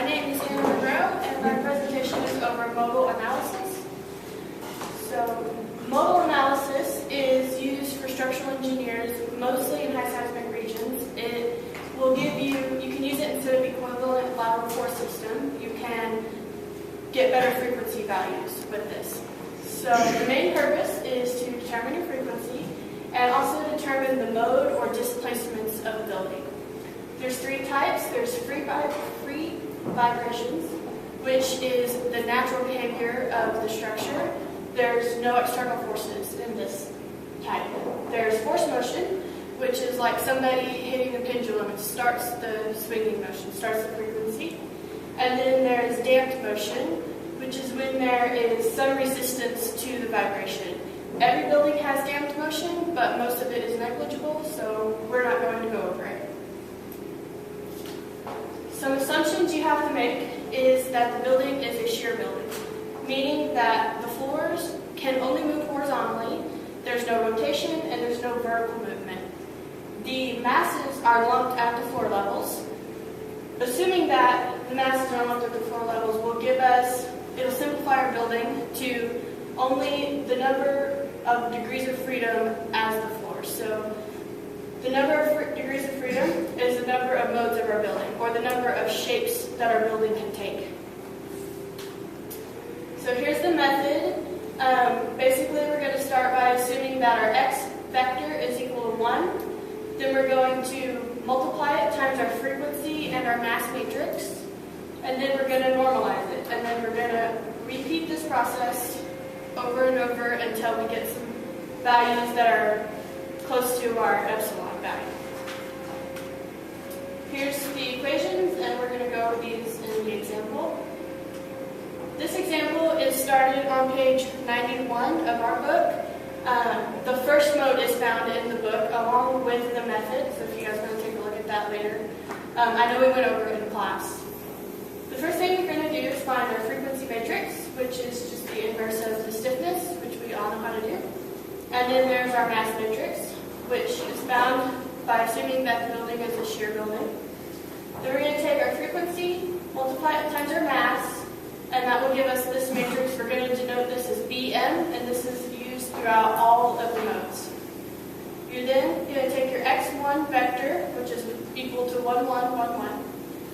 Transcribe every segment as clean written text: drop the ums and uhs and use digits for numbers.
My name is Monroe, and my presentation is over modal analysis. So, modal analysis is used for structural engineers, mostly in high seismic regions. It will give you can use it instead of equivalent lateral force system. You can get better frequency values with this. So, the main purpose is to determine your frequency and also determine the mode or displacements of a building. There's three types. There's free vibrations, which is the natural behavior of the structure. There's no external forces in this type. There's force motion, which is like somebody hitting the pendulum. It starts the swinging motion, starts the frequency. And then there's damped motion, which is when there is some resistance to the vibration. Every building has damped motion, but most of it is negligible, so we're not going to go over it. Some assumptions you have to make is that the building is a shear building, meaning that the floors can only move horizontally, there's no rotation, and there's no vertical movement. The masses are lumped at the floor levels. Assuming that the masses are lumped at the floor levels will give us, it'll simplify our building to only the number of degrees of freedom as the floor. So the number of degrees of freedom is the number of modes of our building, or the number of shapes that our building can take. So here's the method. Basically, we're going to start by assuming that our x vector is equal to 1. Then we're going to multiply it times our frequency and our mass matrix. And then we're going to normalize it. And then we're going to repeat this process over and over until we get some values that are close to our epsilon value. Here's the equations, and we're going to go over these in the example. This example is started on page 91 of our book. The first mode is found in the book along with the method, so if you guys want to take a look at that later. I know we went over it in class. The first thing we're going to do is find our frequency matrix, which is just the inverse of the stiffness, which we all know how to do. And then there's our mass matrix, which is found by assuming that the building is a shear building. Then we're going to take our frequency, multiply it times our mass, and that will give us this matrix. We're going to denote this as Bm, and this is used throughout all of the modes. You're then going to take your x1 vector, which is equal to 1, 1, 1, 1,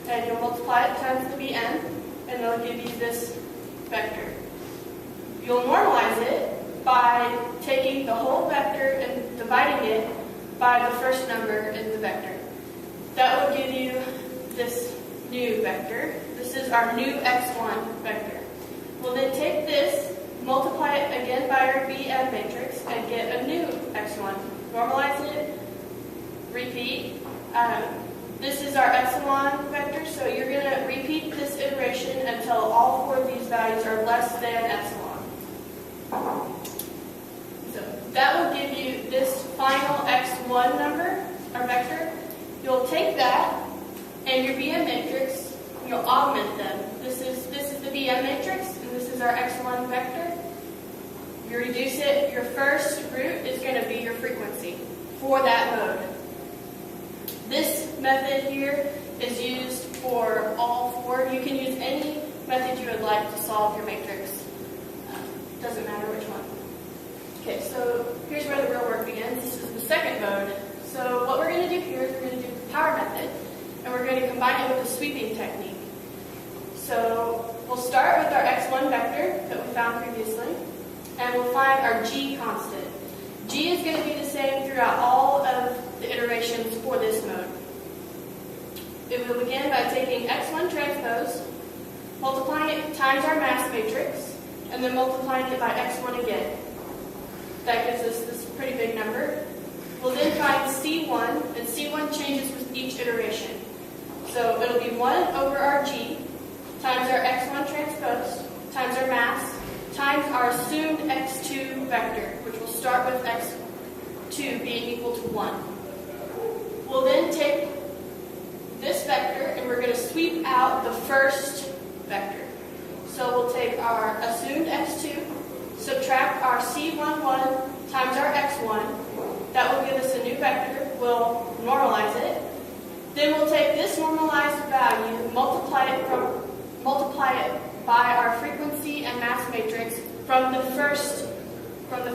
and you'll multiply it times the Bm, and it'll give you this vector. You'll normalize it by taking the whole vector and dividing it by the first number in the vector. That will give you this new vector. This is our new x1 vector. We'll then take this, multiply it again by our Bm matrix, and get a new x1. Normalize it, repeat. This is our epsilon vector, so you're going to repeat this iteration until all four of these values are less than epsilon. So that will give you this final x1 number, or vector. You'll take that and your Bm matrix, you'll augment them. This is the Bm matrix, and this is our x1 vector. You reduce it, your first root is going to be your frequency for that mode. This method here is used for all four. You can use any method you would like to solve your matrix. Doesn't matter which one. Okay, so here's where the real work begins. This is the second mode. So what we're going to do here is we're going to do the power method, and we're going to combine it with the sweeping technique. So we'll start with our x1 vector that we found previously, and we'll find our g constant. G is going to be the same throughout all of the iterations for this mode. It will begin by taking x1 transpose, multiplying it times our mass matrix, and then multiplying it by x1 again. That gives us this pretty big number. We'll then find C1, and C1 changes with each iteration. So it'll be 1 over our G times our x1 transpose times our mass times our assumed x2 vector, which will start with x2 being equal to 1. We'll then take this vector and we're going to sweep out the first vector. So we'll take our assumed x2, subtract our C11 times our x1. That will give us a new vector. We'll normalize it. Then we'll take this normalized value, multiply it by our frequency and mass matrix from the first part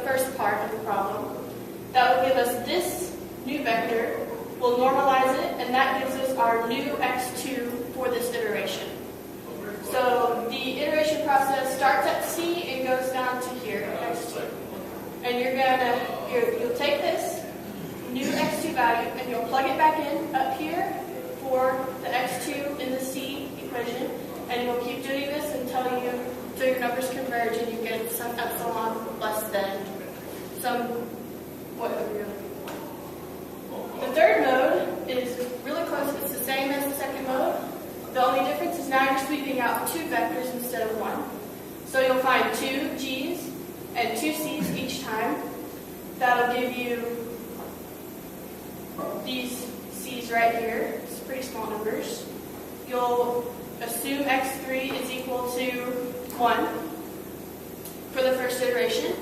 of the problem. That will give us this new vector. We'll normalize it, and that gives us our new x2 for this iteration. So the iteration process starts at C and goes down to here, x2. And you'll take this new x2 value and you'll plug it back in up here for the x2 in the C equation, and you'll keep doing this until your numbers converge and you get some epsilon less than some whatever you're looking for. The third mode is really close. It's the same as the second mode. The only difference is now you're sweeping out 2 vectors instead of 1. So you'll find 2 G's and 2 C's each time. That'll give you these C's right here. It's pretty small numbers. You'll assume x3 is equal to 1 for the first iteration.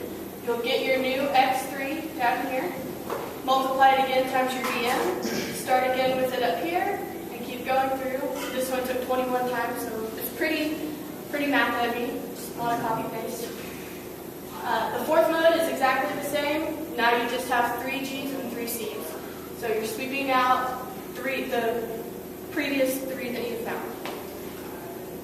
You'll get your new x3 down here. Multiply it again times your BM. Start again with it up here and keep going through. This one took 21 times, so it's pretty math heavy. Just a lot of copy paste. The fourth mode is exactly the same. Now you just have 3 G's and 3 C's. So you're sweeping out the previous 3 that you found.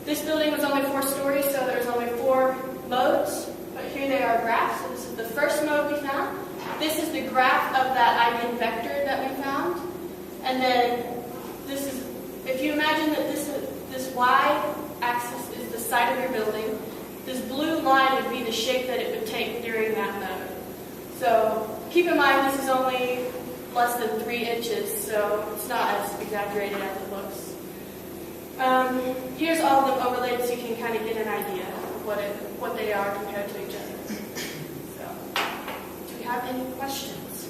This building was only 4 stories, so there's only 4 modes. But here they are graphs. So this is the first mode we found. This is the graph of that eigenvector that we found. And then this is, if you imagine that this y-axis is the side of your building, this blue line would be the shape that it would take during that mode. So keep in mind this is only less than 3 inches, so it's not as exaggerated as it looks. Here's all of them overlaid so you can kind of get an idea of what they are compared to each other. So, do we have any questions?